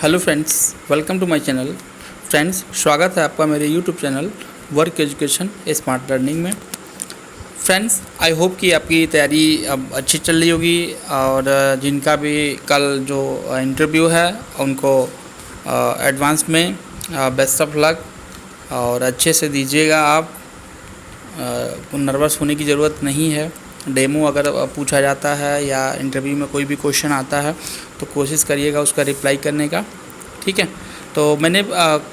Hello friends, welcome to my channel. Friends, स्वागत है आपका मेरे YouTube channel work education smart learning में। फ्रेंड्स, आई होप कि आपकी तैयारी अब अच्छी चल रही होगी और जिनका भी कल जो इंटरव्यू है उनको एडवांस में बेस्ट ऑफ लक और अच्छे से दीजिएगा। आप नर्वस होने की ज़रूरत नहीं है। डेमो अगर पूछा जाता है या इंटरव्यू में कोई भी क्वेश्चन आता है तो कोशिश करिएगा उसका रिप्लाई करने का, ठीक है। तो मैंने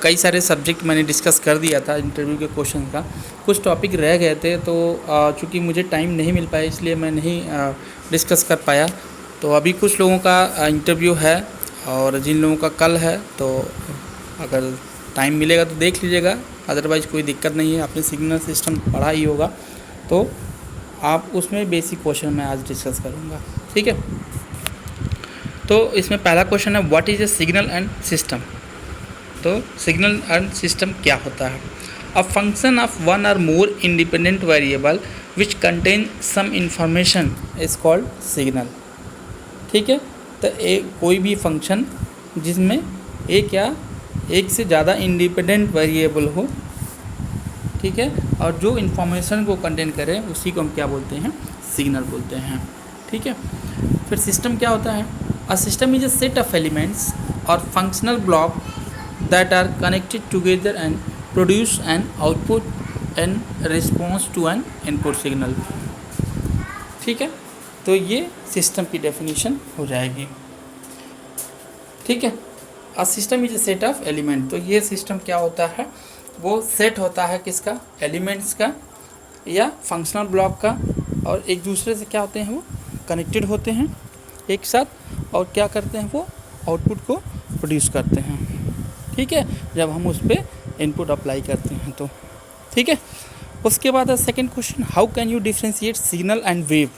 कई सारे सब्जेक्ट मैंने डिस्कस कर दिया था इंटरव्यू के क्वेश्चन का। कुछ टॉपिक रह गए थे तो चूँकि मुझे टाइम नहीं मिल पाया इसलिए मैं नहीं डिस्कस कर पाया। तो अभी कुछ लोगों का इंटरव्यू है और जिन लोगों का कल है तो अगर टाइम मिलेगा तो देख लीजिएगा, अदरवाइज़ कोई दिक्कत नहीं है। आपने सिग्नल सिस्टम पढ़ा ही होगा तो आप उसमें बेसिक क्वेश्चन मैं आज डिस्कस करूँगा, ठीक है। तो इसमें पहला क्वेश्चन है what is a signal and system. तो सिग्नल एंड सिस्टम क्या होता है? A function of one or more independent variable which contain some information is called signal, ठीक है। तो कोई भी फंक्शन जिसमें एक से ज़्यादा इंडिपेंडेंट वेरिएबल हो, ठीक है, और जो इन्फॉर्मेशन को कंटेन करे उसी को हम क्या बोलते हैं? सिग्नल बोलते हैं, ठीक है। फिर सिस्टम क्या होता है? A system is a set of elements और functional block that are connected together and produce an output and response to an input signal, ठीक है। तो ये सिस्टम की डेफिनेशन हो जाएगी, ठीक है। A system is a set of element, तो ये सिस्टम क्या होता है? वो सेट होता है किसका? एलिमेंट्स का या फंक्शनल ब्लॉक का, और एक दूसरे से क्या होते हैं? वो कनेक्टेड होते हैं एक साथ और क्या करते हैं? वो आउटपुट को प्रोड्यूस करते हैं, ठीक है, जब हम उस पर इनपुट अप्लाई करते हैं तो, ठीक है। उसके बाद second question, how can you differentiate signal and wave.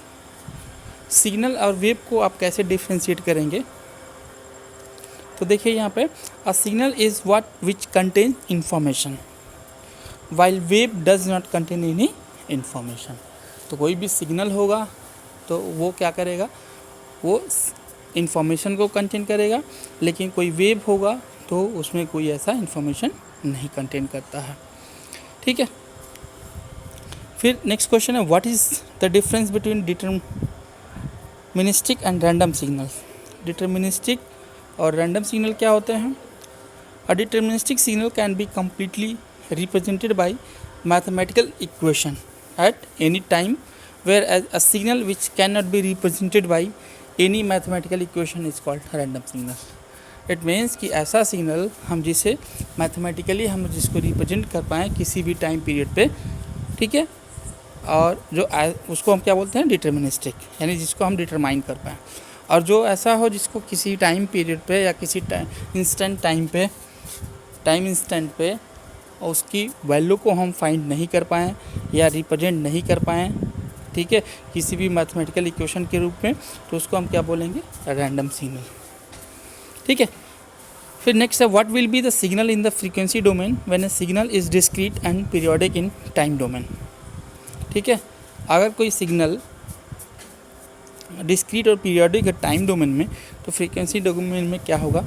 Signal और वेव को आप कैसे डिफ्रेंशिएट करेंगे? तो देखिए यहाँ पे, a signal is what which contain information while wave does not contain any information. तो कोई भी सिग्नल होगा तो वो क्या करेगा? वो इंफॉर्मेशन को कंटेन करेगा, लेकिन कोई वेव होगा तो उसमें कोई ऐसा इंफॉर्मेशन नहीं कंटेन करता है, ठीक है। फिर नेक्स्ट क्वेश्चन है what is the difference between deterministic and random signal. Deterministic और रैंडम सिग्नल क्या होते हैं? A deterministic signal can be completely represented by mathematical equation at any time, whereas a signal which cannot be represented by any mathematical equation is called random signal. It means कि ऐसा signal हम जिसे mathematically हम जिसको represent कर पाएँ किसी भी टाइम पीरियड पे, ठीक है, और जो उसको हम क्या बोलते हैं? डिटर्मिनिस्टिक, यानी जिसको हम डिटरमाइन कर पाएँ। और जो ऐसा हो जिसको किसी टाइम पीरियड पे या किसी इंस्टेंट पे उसकी वैल्यू को हम फाइंड नहीं कर पाएँ या रिप्रेजेंट नहीं कर पाएँ, ठीक है, किसी भी मैथमेटिकल इक्वेशन के रूप में, तो उसको हम क्या बोलेंगे? रैंडम सिग्नल, ठीक है। फिर नेक्स्ट है what will be the signal in the frequency domain when A signal is discrete and periodic in time domain, ठीक है। अगर कोई सिग्नल डिस्क्रीट और पीरियोडिक है टाइम डोमेन में तो फ्रीक्वेंसी डोमेन में क्या होगा?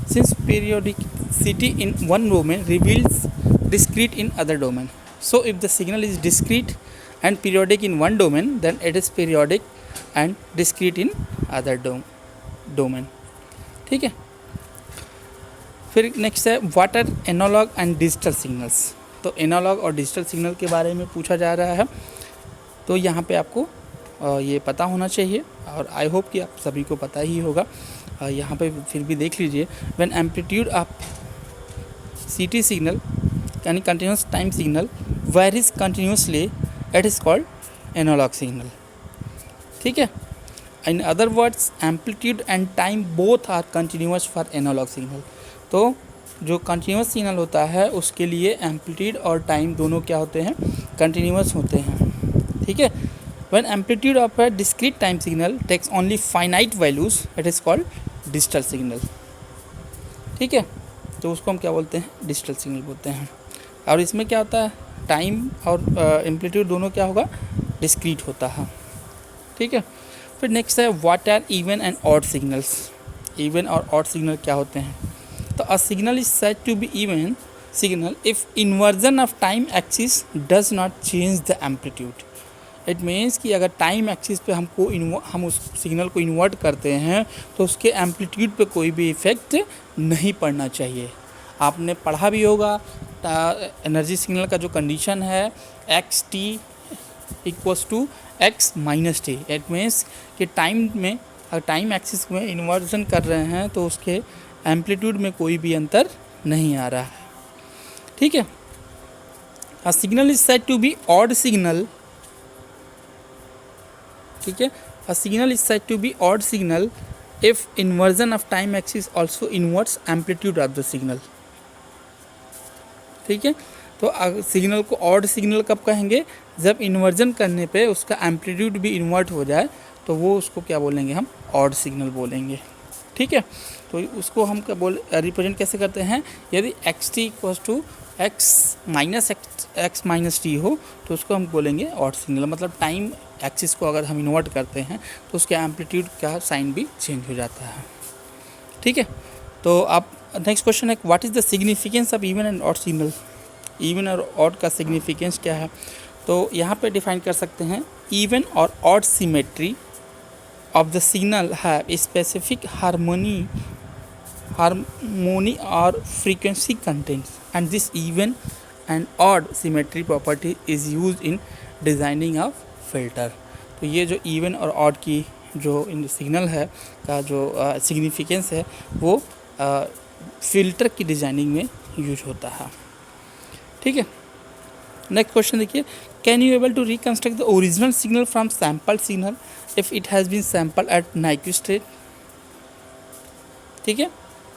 Since periodicity in one domain reveals discrete in other domain, so if the signal is discrete and periodic in one domain then it is periodic and discrete in other domain, ठीक है। फिर next है what are analog and digital signals. तो analog और digital signal के बारे में पूछा जा रहा है, तो यहाँ पे आपको ये पता होना चाहिए और आई होप कि आप सभी को पता ही होगा। यहाँ पे फिर भी देख लीजिए, when amplitude of CT signal यानी continuous time signal varies continuously it is called analog signal, ठीक है। In other words amplitude and time both are continuous for analog signal. तो जो कंटिन्यूस सिग्नल होता है उसके लिए एम्पलीट्यूड और टाइम दोनों क्या होते हैं? कंटिन्यूस होते हैं, ठीक है। When amplitude of a discrete time signal takes only finite values, it is called digital signal, ठीक है। तो उसको हम क्या बोलते हैं? डिजिटल सिग्नल बोलते हैं। और इसमें क्या होता है? टाइम और एम्पलीट्यूड दोनों क्या होगा? डिस्क्रीट होता है, ठीक है। फिर नेक्स्ट है what are even and odd signals. Even और ऑड सिग्नल क्या होते हैं? तो a signal is said to be even signal if inversion of time axis does not change the amplitude. It means कि अगर टाइम एक्सिस पे हम उस सिग्नल को इन्वर्ट करते हैं तो उसके एम्पलीट्यूड पे कोई भी इफ़ेक्ट नहीं पड़ना चाहिए। आपने पढ़ा भी होगा एनर्जी सिग्नल का जो कंडीशन है x t equals to x minus t. It means कि टाइम में अगर टाइम एक्सिस में इन्वर्जन कर रहे हैं तो उसके एम्पलीट्यूड में कोई भी अंतर नहीं आ रहा है। ठीक है। A signal is said to be odd signal. ठीक है। A signal is said to be odd signal if inversion of time axis also inverts amplitude of the signal. ठीक है। तो सिग्नल को ऑड सिग्नल कब कहेंगे? जब इन्वर्जन करने पे उसका एम्पलीट्यूड भी इन्वर्ट हो जाए तो वो उसको क्या बोलेंगे? हम ऑड सिग्नल बोलेंगे। ठीक है। तो उसको हम क्या रिप्रेजेंट कैसे करते हैं? यदि x t equals to x minus t हो तो उसको हम बोलेंगे ऑड सिग्नल। मतलब टाइम एक्सिस को अगर हम इन्वर्ट करते हैं तो उसके एम्पलीट्यूड का साइन भी चेंज हो जाता है। ठीक है। तो आप नेक्स्ट क्वेश्चन है what is the significance of even and odd signal. Even और ऑड का सिग्निफिकेंस क्या है? तो यहाँ पे डिफाइन कर सकते हैं इवन और odd symmetry of the signal have specific harmony और frequency contents and this even and odd symmetry property is used in designing of filter। तो ये जो इवन और ऑड की जो इन सिग्नल है का जो सिग्निफिकेंस है वो फिल्टर की डिज़ाइनिंग में यूज होता है। ठीक है। नेक्स्ट क्वेश्चन देखिए can you able to reconstruct the original signal from sample signal if it has been sample at Nyquist rate. ठीक है।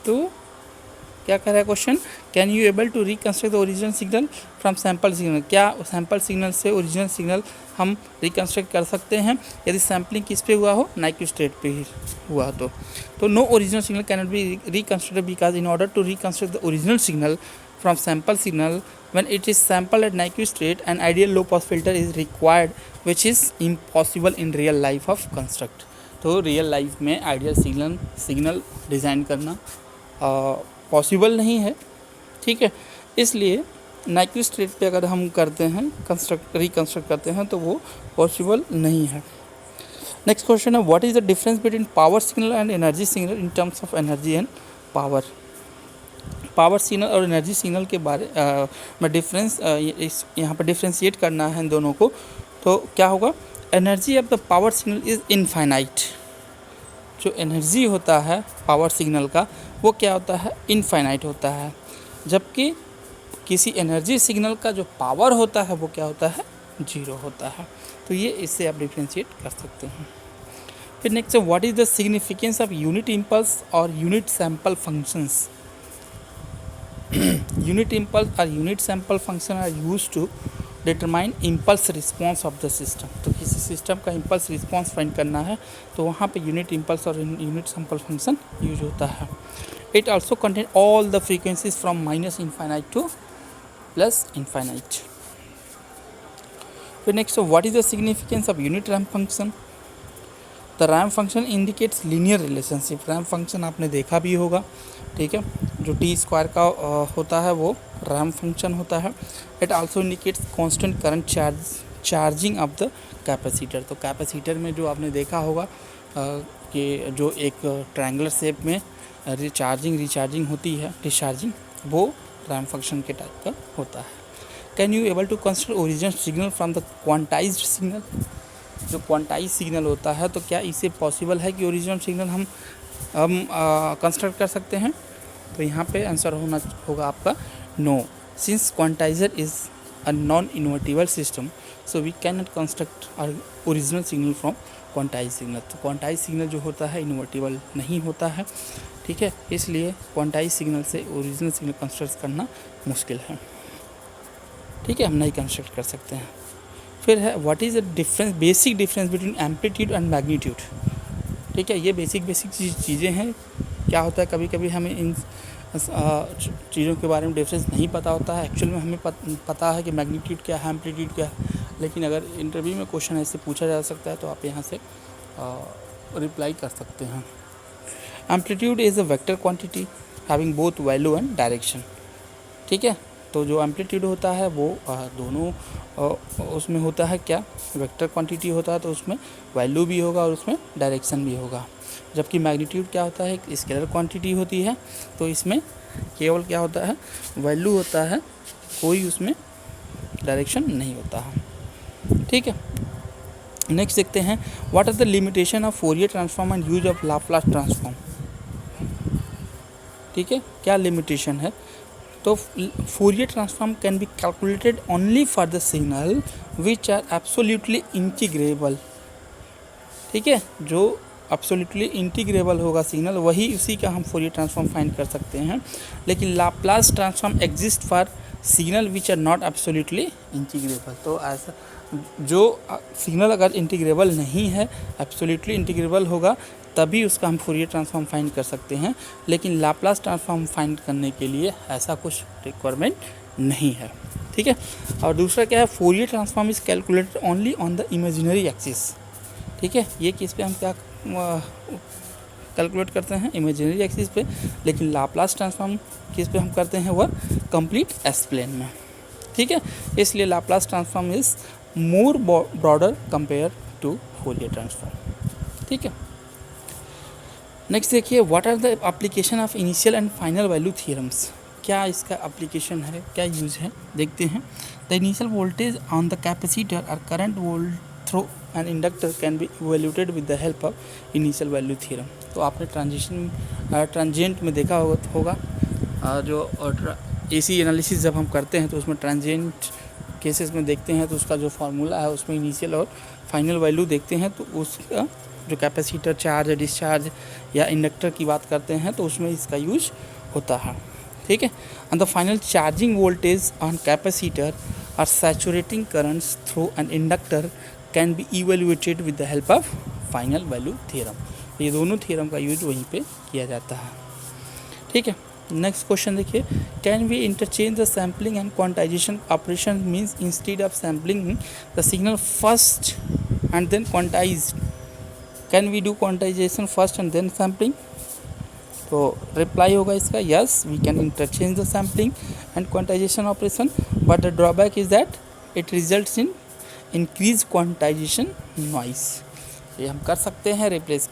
तो क्या कह रहा है question? Can you able to reconstruct the original signal from sample signal. क्या sample signal से original signal हम रिकन्स्ट्रक्ट कर सकते हैं यदि सैम्पलिंग किस पे हुआ हो? नाइक्विस्टेट पे ही हुआ तो no original signal can not be reconstructed because in order to reconstruct the original signal from sample signal when it is sampled at nyquist an ideal low pass filter is required which is impossible in real life of construct। तो real life में ideal signal design करना possible नहीं है। ठीक है। इसलिए Nyquist rate पे अगर हम करते हैं रिकन्स्ट्रक्ट करते हैं तो वो पॉसिबल नहीं है। नेक्स्ट क्वेश्चन है what is the difference between power signal and energy signal in terms of energy and power. Power signal और एनर्जी सिग्नल के बारे में डिफरेंस यहाँ पर डिफ्रेंशिएट करना है इन दोनों को। तो क्या होगा? Energy of the power signal is infinite. जो एनर्जी होता है पावर सिग्नल का वो क्या होता है? इनफाइनाइट होता है। जबकि किसी एनर्जी सिग्नल का जो पावर होता है वो क्या होता है? जीरो होता है। तो ये इससे आप डिफ्रेंशिएट कर सकते हैं। फिर नेक्स्ट है what is the significance of unit impulse और unit sample functions. unit impulse or unit sample function are used to determine impulse response of the system। तो किसी सिस्टम का impulse response फाइंड करना है तो वहाँ पे unit impulse और unit sample function यूज होता है। It also contain all the frequencies from minus infinite to plus infinite। फिर next what is the significance of unit ramp function। The ramp function indicates linear relationship. Ramp function आपने देखा भी होगा। ठीक है। जो टी स्क्वायर का होता है वो रैम्प फंक्शन होता है। It also indicates constant current charging of the capacitor. तो कैपेसिटर में जो आपने देखा होगा कि जो एक ट्रायंगुलर शेप में रिचार्जिंग होती है डिस्चार्जिंग, वो रैम्प फंक्शन के टाइप का होता है। Can you able to consider original signal from the quantized signal. जो क्वांटाइज सिग्नल होता है तो क्या इससे पॉसिबल है कि ओरिजिनल सिग्नल हम कंस्ट्रक्ट कर सकते हैं? तो यहाँ पे आंसर होगा आपका no. Since quantizer is a non invertible system so we can not construct original signal from quantize signal. तो क्वांटाइज सिग्नल जो होता है इन्वर्टिबल नहीं होता है। ठीक है। इसलिए क्वांटाइज सिग्नल से ओरिजिनल सिग्नल कंस्ट्रक्ट करना मुश्किल है। ठीक है। हम नहीं कंस्ट्रक्ट कर सकते हैं। फिर है what is the difference basic difference between amplitude and magnitude. ठीक है। ये बेसिक चीज़ें हैं। क्या होता है कभी कभी हमें इन चीज़ों के बारे में डिफरेंस नहीं पता होता है। एक्चुअल में हमें पता है कि मैग्नीट्यूड क्या है, एम्पलीट्यूड क्या है, लेकिन अगर इंटरव्यू में क्वेश्चन ऐसे पूछा जा सकता है तो आप यहाँ से रिप्लाई कर सकते हैं। Amplitude is a vector quantity having both value and direction. ठीक है, तो जो एम्पलीट्यूड होता है वो दोनों उसमें होता है क्या, वेक्टर क्वांटिटी होता है, तो उसमें वैल्यू भी होगा और उसमें डायरेक्शन भी होगा। जबकि मैग्नीट्यूड क्या होता है, एक स्केलर क्वांटिटी होती है, तो इसमें केवल क्या होता है, वैल्यू होता है, कोई उसमें डायरेक्शन नहीं होता है। ठीक है, नेक्स्ट देखते हैं, what are the limitation of Fourier transform and use of Laplace transform. ठीक है, क्या लिमिटेशन है, तो Fourier transform can be calculated only for the signal which are absolutely integrable. ठीक है, जो एब्सोल्युटली इंटीग्रेबल होगा सिग्नल, वही उसी का हम फोरियर ट्रांसफॉर्म फाइंड कर सकते हैं। लेकिन Laplace transform exist for signal which are not absolutely integrable. तो ऐसा जो सिग्नल अगर इंटीग्रेबल नहीं है, एब्सोल्युटली इंटीग्रेबल होगा, तभी उसका हम फोरियर ट्रांसफॉर्म फाइंड कर सकते हैं। लेकिन लाप्लास ट्रांसफॉर्म फाइंड करने के लिए ऐसा कुछ रिक्वायरमेंट नहीं है। ठीक है, और दूसरा क्या है, Fourier transform is calculated only on the imaginary axis. ठीक है, ये किस पे हम क्या कैलकुलेट करते हैं, इमेजिनरी एक्सिस पे। लेकिन लाप्लास ट्रांसफॉर्म किस पे हम करते हैं, वह कंप्लीट एस प्लेन में। ठीक है, इसलिए Laplace transform is more broader compare to Fourier transform. ठीक है, नेक्स्ट देखिए, what are the application of initial and final value theorems. क्या इसका एप्लीकेशन है, क्या यूज़ है, देखते हैं। The initial voltage on the capacitor और current volt through an inductor can be evaluated with the help of initial value theorem. तो आपने ट्रांजिएंट में देखा होगा जो एसी एनालिसिस जब हम करते हैं तो उसमें ट्रांजिएंट केसेस में देखते हैं तो उसका जो फार्मूला है उसमें इनिशियल और फाइनल वैल्यू देखते हैं, तो उसका जो कैपेसिटर चार्ज डिस्चार्ज या इंडक्टर की बात करते हैं तो उसमें इसका यूज होता है। ठीक है, and the final charging voltage on capacitor और saturating currents through an inductor can be evaluated with the help of final value theorem. ये दोनों थ्योरम का यूज वहीं पे किया जाता है। ठीक है, नेक्स्ट क्वेश्चन देखिए, can we interchange the sampling and quantization operation means instead of sampling the signal first and then quantize, can we do quantization first and then sampling. तो रिप्लाई होगा इसका, yes we can interchange the sampling and quantization operation, but the drawback is that it results in increase quantization noise. ये हम कर सकते हैं replace,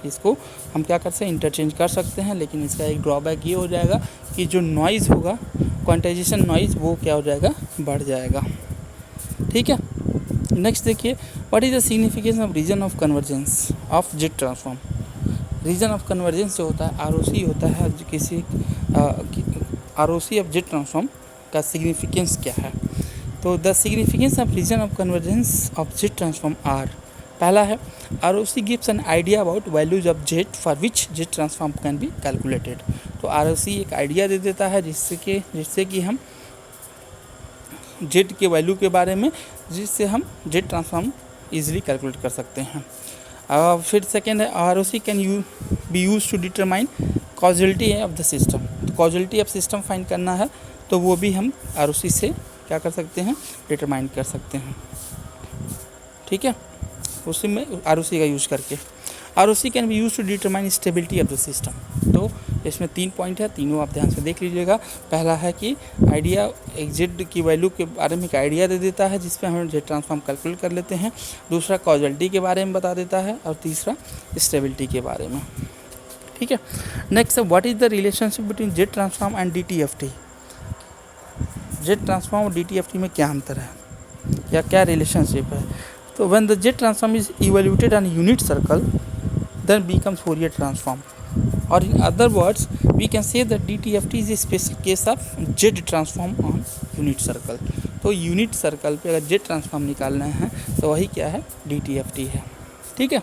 इसको हम क्या कर सकते हैं, इंटरचेंज कर सकते हैं, लेकिन इसका एक ड्रॉबैक ये हो जाएगा कि जो नॉइज़ होगा, क्वांटाइजेशन नॉइज़, वो क्या हो जाएगा, बढ़ जाएगा। ठीक है, नेक्स्ट देखिए, what is the significance of region of convergence of Z transform. Region of convergence जो होता है, आरओसी होता है, किसी आरओसी ऑफ जेट ट्रांसफॉर्म का सिग्निफिकेंस क्या है। तो the significance of region of convergence of Z transform are, पहला है ROC gives an idea about values of Z for which Z transform can be calculated. तो आरओसी एक idea दे देता है जिससे कि हम जेट के वैल्यू के बारे में, जिससे हम जेट ट्रांसफॉर्म इजीली कैलकुलेट कर सकते हैं। फिर सेकेंड है ROC can be use to determine causality of the system. तो कॉजलिटी ऑफ सिस्टम फाइंड करना है तो वो भी हम आरओसी से क्या कर सकते हैं, डिटरमाइन कर सकते हैं। ठीक है, उसी में आरओसी का यूज करके। ROC can be use to determine stability of the system. तो इसमें 3 पॉइंट है, तीनों आप ध्यान से देख लीजिएगा। पहला है कि आइडिया, एक जेड की वैल्यू के बारे में एक आइडिया दे देता है जिस पे हम जेड ट्रांसफॉर्म कैलकुलेट कर लेते हैं। दूसरा कॉजलिटी के बारे में बता देता है और तीसरा स्टेबिलिटी के बारे में। ठीक है, next what is the relationship between Z transform and DTFT. Z transform और डीटीएफटी में क्या अंतर है या क्या रिलेशनशिप है। तो when the Z transform is evaluated on unit circle then becomes Fourier transform, or in other words we can say that DTFT is a special case of Z transform on unit circle। तो unit circle पे अगर Z transform निकालना है तो वही क्या है, DTFT है। ठीक है,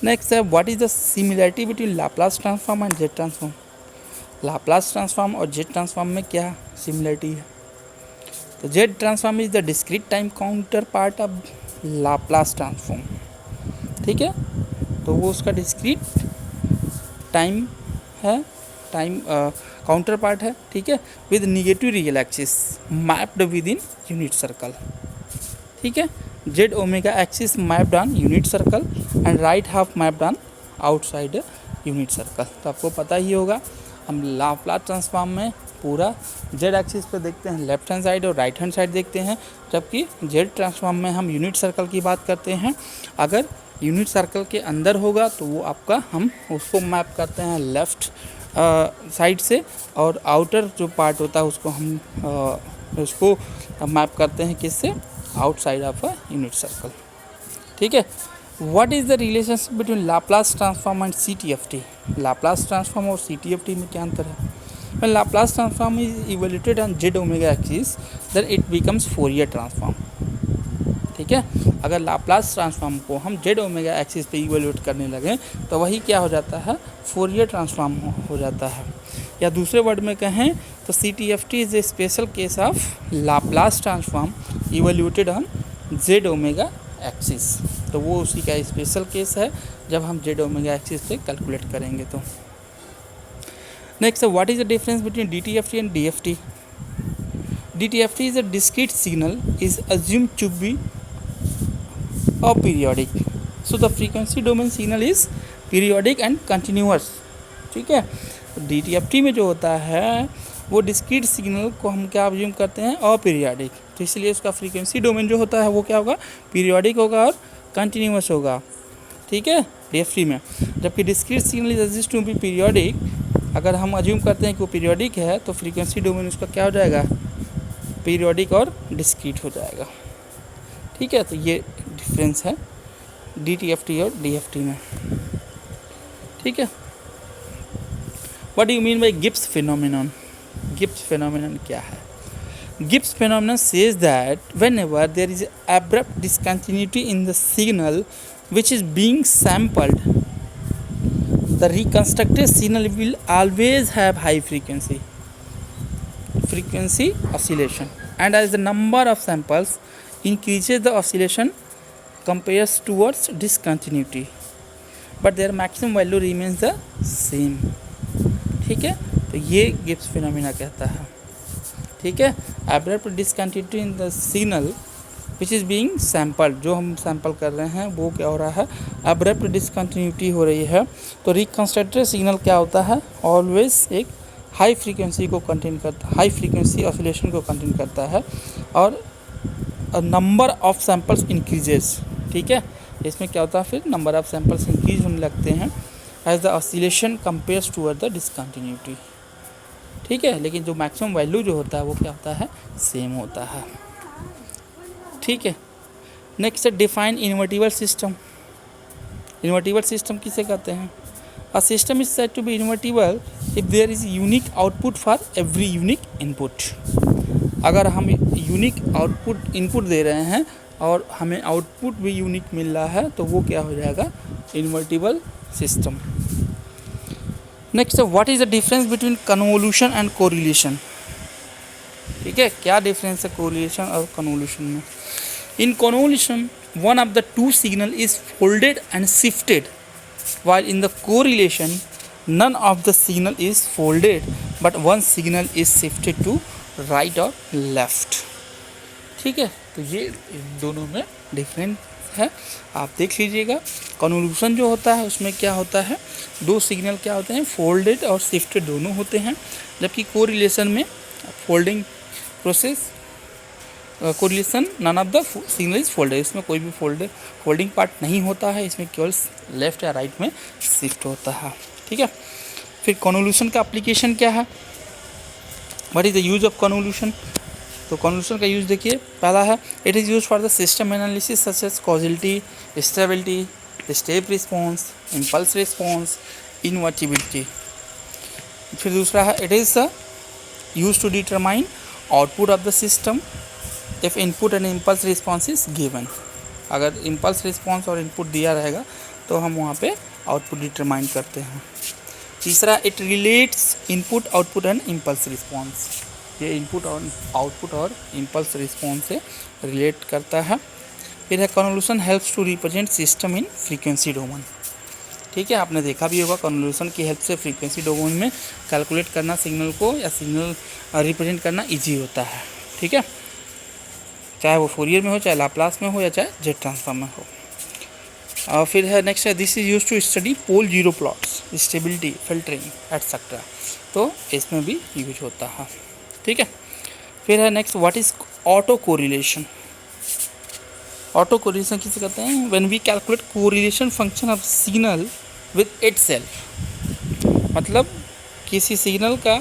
नेक्स्ट है what is the similarity between Laplace transform and Z transform. Laplace transform और Z ट्रांसफॉर्म में क्या सिमिलरिटी है। तो Z transform is the discrete time counter part of Laplace transform. ठीक है, तो वो उसका डिस्क्रीट टाइम है, टाइम काउंटर पार्ट है। ठीक है, with negative real axis mapped with in unit circle. ठीक है, Z omega axis mapped on unit circle and right half mapped on outside unit circle. तो आपको पता ही होगा हम लाप्लास ट्रांसफॉर्म में पूरा जेड एक्सिस पे देखते हैं, लेफ्ट हैंड साइड और राइट हैंड साइड देखते हैं, जबकि जेड ट्रांसफॉर्म में हम यूनिट सर्कल की बात करते हैं। अगर यूनिट सर्कल के अंदर होगा तो वो आपका हम उसको मैप करते हैं लेफ़्ट साइड से, और आउटर जो पार्ट होता है उसको हम उसको मैप करते हैं किससे, outside of a unit circle. ठीक है। What is the relationship between Laplace transform and CTFT? Laplace transform और CTFT में क्या अंतर है? When Laplace transform is evaluated on z omega axis, then it becomes Fourier transform। ठीक है, अगर लाप्लास ट्रांसफॉर्म को हम z ओमेगा एक्सिस पे इवेल्यूएट करने लगे तो वही क्या हो जाता है, फोरियर ट्रांसफॉर्म हो जाता है। या दूसरे वर्ड में कहें तो CTFT is a special case of Laplace transform evaluated on z omega axis. तो वो उसी का स्पेशल केस है जब हम z ओमेगा एक्सिस पे कैलकुलेट करेंगे। तो next, what is the difference between DTFT and DFT? DTFT is a discrete signal is assumed to be aperiodic, so the frequency domain signal is periodic and continuous। ठीक है, DTFT में जो होता है वो डिस्क्रीट सिग्नल को हम क्या अज्यूम करते हैं, अपीरियोडिक, तो इसलिए उसका फ्रीक्वेंसी डोमेन जो होता है वो क्या होगा, पीरियोडिक होगा और कंटिन्यूस होगा। ठीक है, DFT में। जबकि discrete signal is assumed to be periodic, अगर हम अज्यूम करते हैं कि वो पीरियोडिक है तो फ्रीक्वेंसी डोमेन उसका क्या हो जाएगा, पीरियोडिक और डिस्क्रीट हो जाएगा। ठीक है, तो ये डिफरेंस है DTFT और DFT में। ठीक है, what do you mean by Gibbs phenomenon? Gibbs phenomenon क्या है? Gibbs phenomenon says that whenever there is abrupt discontinuity in the signal which is being sampled, the reconstructed signal will always have high frequency oscillation, and as the number of samples increases the oscillation compares towards discontinuity, but their maximum value remains the same। ठीक है, तो ये Gibbs phenomena कहता है। ठीक है, abrupt discontinuity in the signal which is being sample, जो हम सैम्पल कर रहे हैं वो क्या हो रहा है, अब्रप्ट डिसकंटिन्यूटी हो रही है। तो रिकंस्ट्रक्टेड सिग्नल क्या होता है, ऑलवेज एक हाई फ्रीक्वेंसी को कंटेन करता, हाई फ्रीक्वेंसी ऑसिलेशन को कंटेन करता है, और नंबर ऑफ सैम्पल्स इंक्रीजेस। ठीक है, इसमें क्या होता है, फिर नंबर ऑफ सैम्पल्स इंक्रीज होने लगते हैं as the oscillation compares toward the discontinuity. ठीक है, लेकिन जो मैक्सिमम वैल्यू जो होता है वो क्या होता है, सेम होता है। ठीक है, next define invertible system. Invertible system किसे कहते हैं? A system is said to be invertible if there is unique output for every unique input. अगर हम यूनिक आउटपुट इनपुट दे रहे हैं और हमें आउटपुट भी यूनिक मिल रहा है तो वो क्या हो जाएगा, invertible system. Next, what is the difference between convolution and correlation? ठीक है, क्या डिफरेंस है कोरिलेशन और कन्वोल्यूशन में? In convolution, one of the two signal is folded and shifted, while in the correlation, none of the signal is folded, but one signal is shifted to right or left। ठीक है, तो ये इन दोनों में difference है, आप देख लीजिएगा। कन्वोल्यूशन जो होता है उसमें क्या होता है, दो सिग्नल क्या होते हैं, फोल्डेड और शिफ्टेड दोनों होते हैं, जबकि कोरिलेशन में folding process, correlation none of the signal is folded, इसमें कोई भी फोल्डिंग पार्ट नहीं होता है, इसमें केवल लेफ्ट या राइट में शिफ्ट होता है। ठीक है, फिर कन्वोल्यूशन का एप्लीकेशन क्या है, what is the use of convolution? तो कन्वोल्यूशन का यूज देखिए, पहला है it is use for the system analysis such as causality, stability, step response, impulse response, invertibility. फिर दूसरा है it is use to determine output of the system if input and impulse response is given. अगर impulse response और input दिया रहेगा तो हम वहाँ पे आउटपुट डिटरमाइन करते हैं। तीसरा, it relates input output and impulse response, ये इनपुट और आउटपुट और इम्पल्स रिस्पॉन्स से रिलेट करता है। फिर है convolution helps to represent system in frequency domain. ठीक है, आपने देखा भी होगा कन्वोल्यूशन की हेल्प से फ्रीक्वेंसी डोमेन में कैलकुलेट करना सिग्नल को या सिग्नल रिप्रेजेंट करना ईजी होता है। ठीक है, चाहे वो फोरियर में हो, चाहे लाप्लास में हो, या चाहे जेड ट्रांसफॉर्म में हो। फिर है नेक्स्ट है this is use to study pole zero plots, stability, filtering etcetera, तो इसमें भी यूज होता है। ठीक है, फिर है next what is auto correlation. Auto correlation किसे कहते हैं? When we calculate correlation function of signal with itself, मतलब किसी सिग्नल का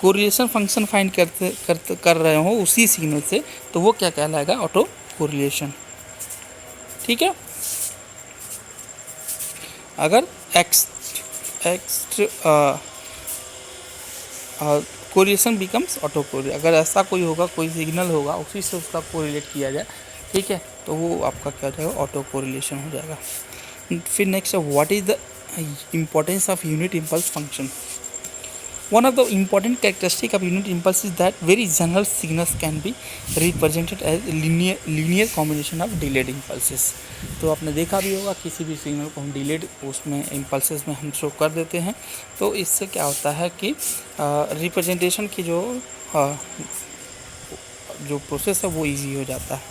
कोरिलेशन फंक्शन फाइंड कर रहे हो उसी सिग्नल से, तो वो क्या कहलाएगा? Auto correlation. ठीक है, अगर कोरिलेशन बिकम्स ऑटो कोरिलेशन, अगर ऐसा कोई होगा, कोई सिग्नल होगा उसी से उसका कोरिलेट किया जाए, ठीक है, तो वो आपका क्या हो जाएगा? ऑटो कोरिलेशन हो जाएगा। फिर next what is the importance of unit impulse function. One of the important characteristic of unit impulse is that very general signals can be represented as linear combination of delayed impulses। तो आपने देखा भी होगा किसी भी signal को हम delayed उसमें इम्पल्सेस में हम शो कर देते हैं, तो इससे क्या होता है कि रिप्रेजेंटेशन की जो प्रोसेस है वो इजी हो जाता है।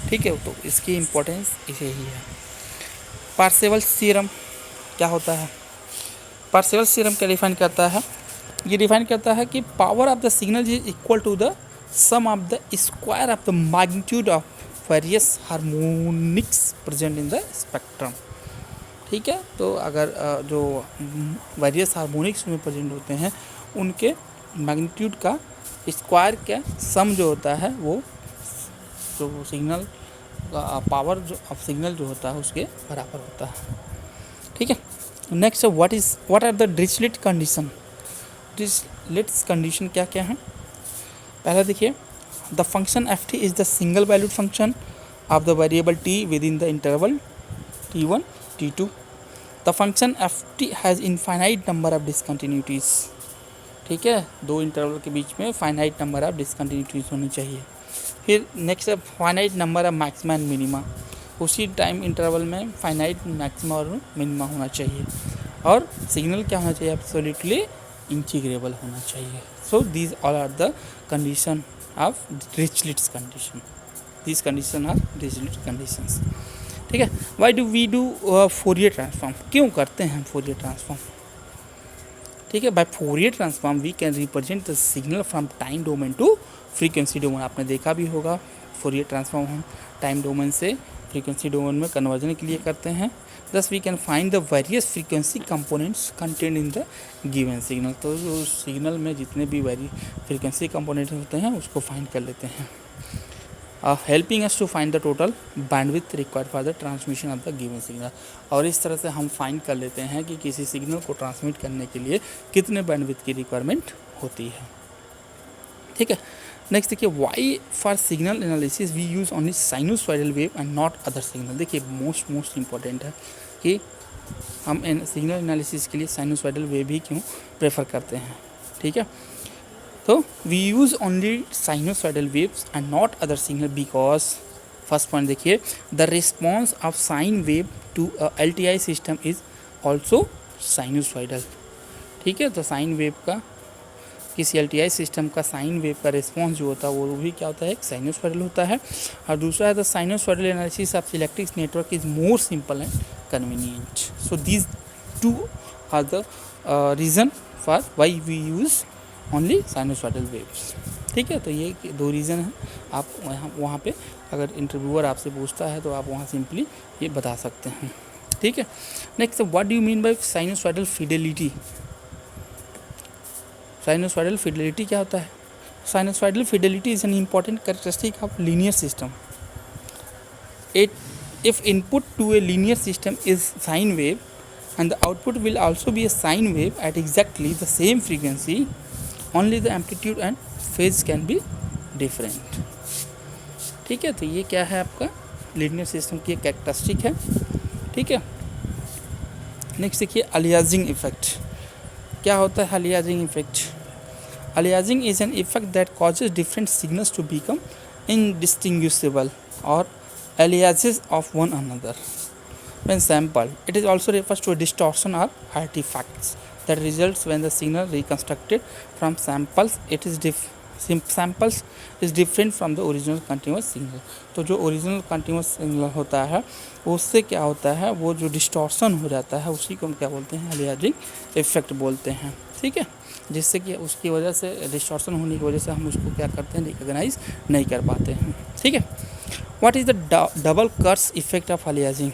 ठीक है, तो इसकी इम्पोर्टेंस इसे ही है। पार्सेवल थ्योरम क्या होता है? पार्सेवल थ्योरम क्या डिफाइन करता है? ये डिफाइन करता है कि power of the signal is equal to the sum of the square of the magnitude of various harmonics present in the spectrum. ठीक है, तो अगर जो वेरियस हार्मोनिक्स में प्रेजेंट होते हैं उनके मैग्नीट्यूड का स्क्वायर का सम जो होता है वो जो सिग्नल पावर जो ऑफ सिग्नल जो होता है उसके बराबर होता है। ठीक है, next what are the Dirichlet condition. Dirichlet's condition क्या क्या है? पहला देखिए, the function F T is the single valued function of the variable T within the interval t1 t2। The function F T has infinite number of discontinuities. ठीक है, दो interval के बीच में फाइनाइट नंबर ऑफ डिसकंटिन्यूटीज होनी चाहिए। फिर next है finite number of maxima and minima, उसी टाइम इंटरवल में फाइनाइट मैक्सिमा और मिनिमा होना चाहिए, और सिग्नल क्या होना चाहिए? एब्सोल्युटली इंटीग्रेबल होना चाहिए। So these all are the condition of Dirichlet's condition. These condition are Dirichlet conditions. ठीक है, why do we do Fourier transform? क्यों करते हैं हम फोरियर ट्रांसफॉर्म? ठीक है, by Fourier transform we can represent the signal from time domain to frequency domain. आपने देखा भी होगा फोरियर ट्रांसफॉर्म हम टाइम डोमेन से फ्रीक्वेंसी डोमेन में कन्वर्जन के लिए करते हैं। Thus we can find the various frequency components content in the given signal. तो उस सिग्नल में जितने भी फ्रीक्वेंसी कंपोनेंट्स होते हैं उसको फाइंड कर लेते हैं, helping us to find the total bandwidth required for the transmission of the given signal. और इस तरह से हम फाइंड कर लेते हैं कि किसी सिग्नल को ट्रांसमिट करने के लिए कितने बैंडविड्थ की रिक्वायरमेंट होती है। ठीक है, नेक्स्ट देखिए, why for signal analysis we use only sinusoidal wave and not other signal. देखिए मोस्ट इंपॉर्टेंट है कि हम सिग्नल एनालिसिस के लिए साइनोसॉइडल वेव ही क्यों प्रेफर करते हैं। ठीक है, तो we use only sinusoidal waves and not other signal because, first point देखिए, the response of sine wave to LTI system is also sinusoidal. ठीक है, तो साइन वेव का किसी LTI सिस्टम का साइन वेव का रिस्पॉन्स जो होता है वो भी क्या होता है? एक साइनोसॉइडल होता है। और दूसरा है the sinusoidal analysis of electric network is more simple and convenient. So these two are the reason for why we use only sinusoidal waves. ठीक है, तो ये दो रीज़न हैं। आप वहाँ पे अगर इंटरव्यूअर आपसे पूछता है तो आप वहाँ सिंपली ये बता सकते हैं। ठीक है, next what do you mean bye sinusoidal Fidelity. Sinusoidal Fidelity क्या होता है? Sinusoidal Fidelity is an important characteristic of linear system. If input to a linear system is sine wave and the output will also be a sine wave at exactly the same frequency, only the amplitude and phase can be different। ठीक है, तो ये क्या है? आपका linear system की एक characteristic है। ठीक है, नेक्स्ट देखिए, अलियासिंग इफेक्ट क्या होता है? Aliasing effect, aliasing is an effect that causes different signals to become indistinguishable or aliases of one another when sampled. It is also refers to a distortion or artifacts that results when the signal reconstructed from samples. It is samples is different from the original continuous signal. तो जो original continuous signal होता है उससे क्या होता है, वो जो डिस्टॉर्शन हो जाता है उसी को हम क्या बोलते हैं, अलियासिंग इफेक्ट बोलते हैं। ठीक है, जिससे कि उसकी वजह से डिस्टॉर्शन होने की वजह से हम उसको क्या करते हैं, रिकॉग्नाइज नहीं कर पाते हैं। ठीक है, what is the double curse effect of aliasing?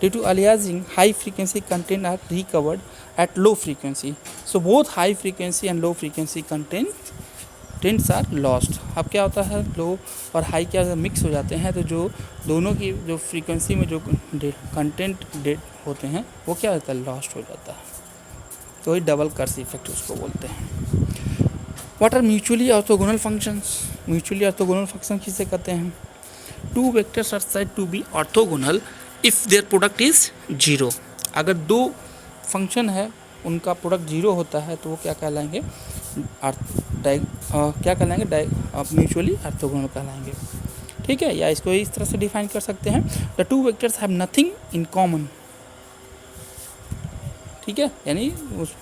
Due to aliasing, high frequency content are recovered at low frequency. So both high frequency and low frequency contents are lost. अब क्या होता है, लो और हाई क्या मिक्स हो जाते हैं, तो जो दोनों की जो फ्रीक्वेंसी में जो कंटेंट डेट होते हैं वो क्या होता है, लॉस्ट हो जाता है। तो ये डबल कर्स इफेक्ट उसको बोलते हैं। What are mutually orthogonal functions? Mutually orthogonal function किसे कहते हैं? Two vectors are said to be orthogonal if their product is zero. अगर दो फंक्शन है उनका प्रोडक्ट जीरो होता है तो वो क्या कहलाएंगे, क्या कहलाएंगे, म्यूचुअली ऑर्थोगोनल कहलाएंगे। ठीक है, या इसको इस तरह से डिफाइन कर सकते हैं, the two vectors have nothing in common. ठीक है, यानी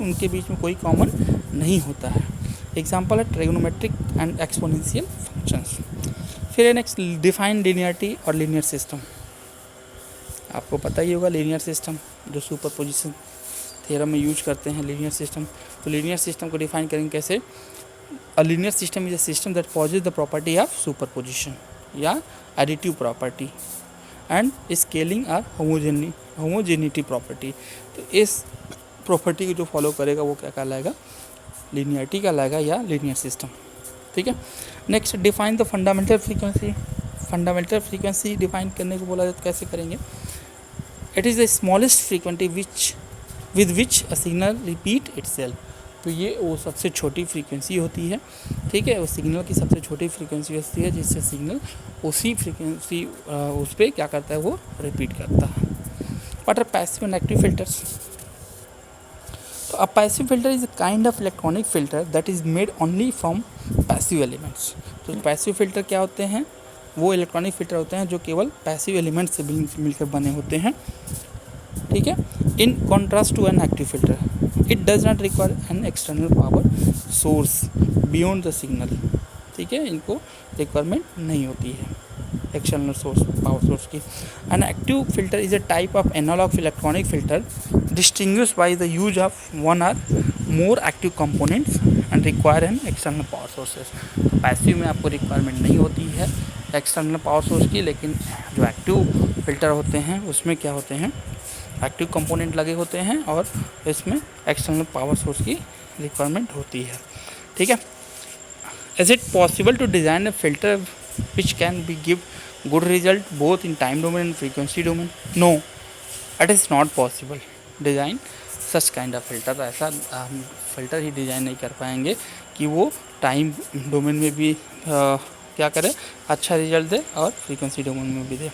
उनके बीच में कोई कॉमन नहीं होता है। एग्जाम्पल है ट्रिग्नोमेट्रिक एंड एक्सपोनेंशियल फंक्शंस। फिर नेक्स्ट डिफाइन लीनियरिटी और लीनियर सिस्टम। आपको पता ही होगा लीनियर सिस्टम जो सुपरपोजिशन थ्योरम में यूज करते हैं लीनियर सिस्टम। तो लीनियर सिस्टम को डिफाइन करेंगे कैसे? A linear system is a system that possesses the property of superposition या एडिटिव प्रॉपर्टी एंड स्केलिंग और होमोजेनिटी प्रॉपर्टी। तो इस प्रॉपर्टी को जो फॉलो करेगा वो क्या कहलाएगा, लीनियरिटी कहलाएगा या लीनियर सिस्टम। ठीक है, next define the fundamental frequency. Fundamental frequency define करने को बोला जाए तो कैसे करेंगे? It is the smallest frequency with which a signal repeat itself. तो ये वो सबसे छोटी फ्रीक्वेंसी होती है। ठीक है, उस सिग्नल की सबसे छोटी फ्रीक्वेंसी होती है जिससे सिग्नल उसी फ्रीक्वेंसी उस पर क्या करता है, वो रिपीट करता है। What are passive and active filters? तो a passive filter is a kind of electronic filter that is made only from passive elements. तो पैसिव फिल्टर क्या होते हैं? वो इलेक्ट्रॉनिक फिल्टर होते हैं जो केवल पैसिव एलिमेंट से मिलकर बने होते हैं। ठीक है, in contrast to an active filter it does not require an external power source beyond the signal. ठीक है, इनको रिक्वायरमेंट नहीं होती है एक्सटर्नल सोर्स, पावर सोर्स की। An active filter is a type of analog electronic filter distinguished by the use of one or more active components and require an external power sources. Passive में आपको requirement नहीं होती है external power source की, लेकिन जो active filter होते हैं उसमें क्या होते हैं, एक्टिव कंपोनेंट लगे होते हैं और इसमें एक्सटर्नल पावर सोर्स की रिक्वायरमेंट होती है। ठीक है, is it possible to design a filter which can be give good result both in time domain and frequency domain? No, it is not possible design such kind of filter. ऐसा हम filter ही design नहीं कर पाएंगे कि वो time domain में भी क्या करे, अच्छा रिजल्ट दे और फ्रीक्वेंसी डोमेन में भी दे।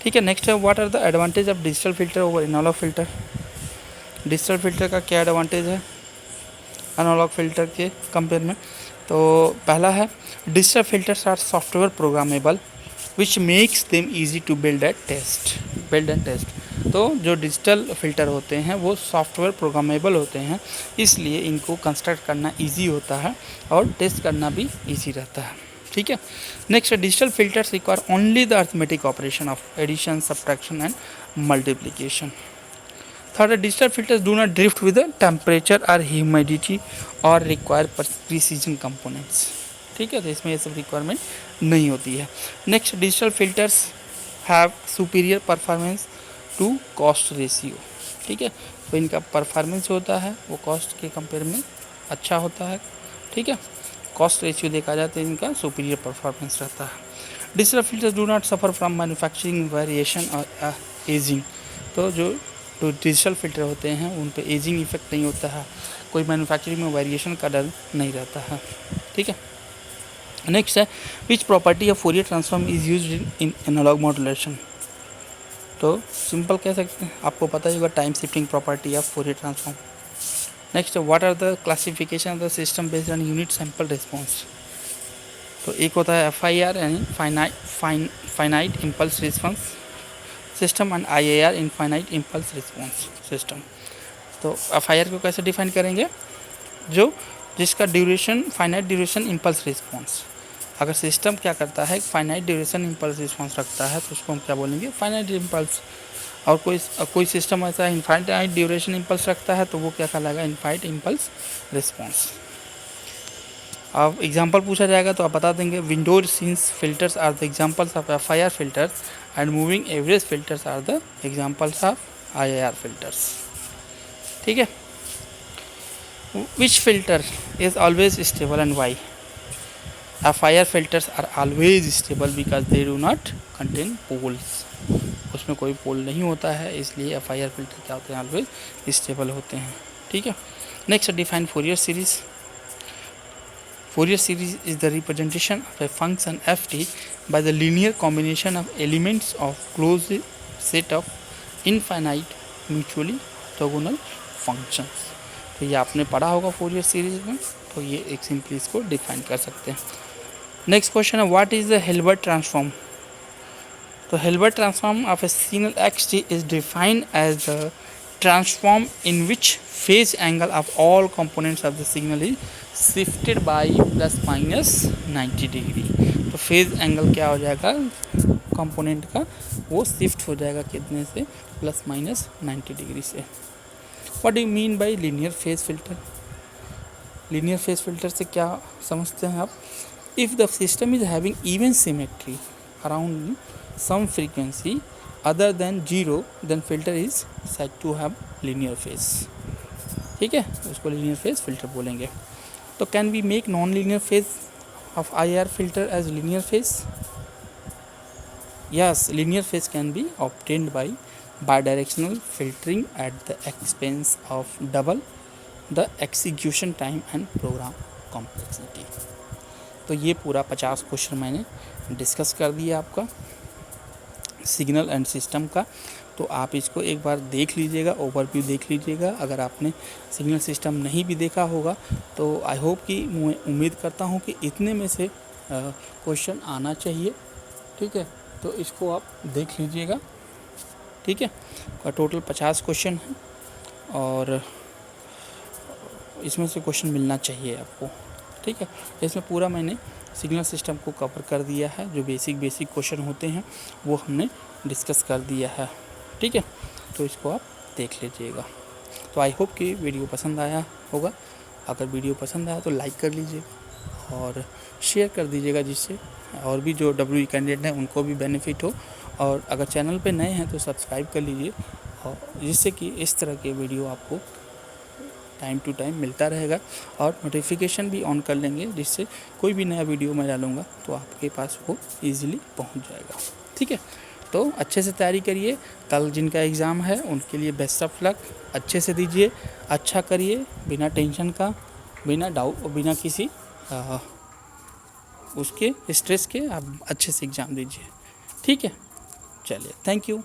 ठीक है, नेक्स्ट है what are the advantage of digital filter over analog filter? Digital filter का क्या एडवांटेज है एनालॉग फिल्टर के कंपेयर में? तो पहला है digital filters are software programmable which makes them easy to build and test. तो जो डिजिटल फिल्टर होते हैं वो सॉफ्टवेयर प्रोग्रामेबल होते हैं, इसलिए इनको कंस्ट्रक्ट करना ईजी होता है और टेस्ट करना भी ईजी रहता है। ठीक है, next digital filters require only the arithmetic operation of addition, subtraction and multiplication. Third, digital filters do not drift with temperature और ह्यूमिडिटी और रिक्वायर प्रिसीजन कंपोनेंट्स। ठीक है, तो इसमें ये सब रिक्वायरमेंट नहीं होती है। Next, digital filters have superior performance to cost ratio. ठीक है, तो इनका परफॉर्मेंस होता है वो कॉस्ट के कंपेयर में अच्छा होता है। ठीक है, कॉस्ट रेशियो देखा जाए तो इनका सुपीरियर परफॉर्मेंस रहता है। Digital filters do not suffer from manufacturing variation और एजिंग। तो जो डिजिटल फिल्टर होते हैं उन पे एजिंग इफेक्ट नहीं होता है, कोई मैन्युफैक्चरिंग में वेरिएशन का डर नहीं रहता है। ठीक है, नेक्स्ट है which property of Fourier transform is used in analog modulation? तो सिंपल कह सकते हैं, आपको पता ही होगा time shifting property of Fourier transform. Next, what are the classification of the system based on unit sample response? तो एक होता है FIR यानी finite impulse response system and IAR infinite impulse response system. तो FIR को कैसे define करेंगे? जो जिसका duration finite duration impulse response. अगर सिस्टम क्या करता है, फाइनाइट ड्यूरेशन इम्पल्स रिस्पॉन्स रखता है तो उसको हम क्या बोलेंगे, फाइनाइट इम्पल्स। और कोई सिस्टम ऐसा इनफाइनाइट ड्यूरेशन इम्पल्स रखता है तो वो क्या कहलाएगा, इनफाइनाइट इम्पल्स रिस्पॉन्स। अब एग्जांपल पूछा जाएगा तो आप बता देंगे, window sinc filters are the examples of FIR filters and moving average filters are the examples of IIR filters. ठीक है। Which filter is always stable and why? FIR filters are always stable because they do not contain poles. उसमें कोई पोल नहीं होता है, इसलिए FIR filter क्या होते हैं, ऑलवेज स्टेबल होते हैं। ठीक है। Next, define Fourier series. Fourier series is the representation of a function ft by the linear combination of elements of closed set of infinite mutually orthogonal functions। तो ये आपने पढ़ा होगा फोरियर सीरीज में, तो ये एक सिंपली इसको डिफाइन कर सकते हैं। नेक्स्ट क्वेश्चन है, what is the Hilbert transform? तो Hilbert transform of a signal xt is defined as the transform in which phase angle of all components of the signal is shifted by plus minus 90 degree. तो phase angle क्या हो जाएगा component का, वो shift हो जाएगा कितने से, प्लस माइनस 90 डिग्री से। What do you mean by linear phase filter? Linear phase filter से क्या समझते हैं आप? If the system is having even symmetry around some frequency other than 0 then filter is said to have linear phase। ठीक है, उसको linear phase filter बोलेंगे। तो can we make non linear phase of IR filter as linear phase? Yes, linear phase can be obtained by bidirectional filtering at the expense of double the execution time and program complexity। तो ये पूरा 50 question मैंने discuss कर दिया आपका signal and system का। तो आप इसको एक बार देख लीजिएगा, ओवरव्यू देख लीजिएगा। अगर आपने सिग्नल सिस्टम नहीं भी देखा होगा तो आई होप कि मैं उम्मीद करता हूँ कि इतने में से क्वेश्चन आना चाहिए। ठीक है, तो इसको आप देख लीजिएगा। ठीक है, टोटल 50 क्वेश्चन है और इसमें से क्वेश्चन मिलना चाहिए आपको। ठीक है, इसमें पूरा मैंने सिग्नल सिस्टम को कवर कर दिया है, जो बेसिक क्वेश्चन होते हैं वो हमने डिस्कस कर दिया है। ठीक है, तो इसको आप देख लीजिएगा। तो आई होप कि वीडियो पसंद आया होगा। अगर वीडियो पसंद आया तो लाइक कर लीजिएगा और शेयर कर दीजिएगा, जिससे और भी जो WE कैंडिडेट हैं उनको भी बेनिफिट हो। और अगर चैनल पे नए हैं तो सब्सक्राइब कर लीजिए, और जिससे कि इस तरह के वीडियो आपको टाइम टू टाइम मिलता रहेगा। और नोटिफिकेशन भी ऑन कर लेंगे, जिससे कोई भी नया वीडियो मैं डालूँगा तो आपके पास वो ईज़िली पहुंच जाएगा। ठीक है, तो अच्छे से तैयारी करिए। कल जिनका एग्ज़ाम है उनके लिए बेस्ट ऑफ लक। अच्छे से दीजिए, अच्छा करिए, बिना टेंशन का, बिना डाउट, बिना किसी उसके स्ट्रेस के आप अच्छे से एग्ज़ाम दीजिए। ठीक है, चलिए, थैंक यू।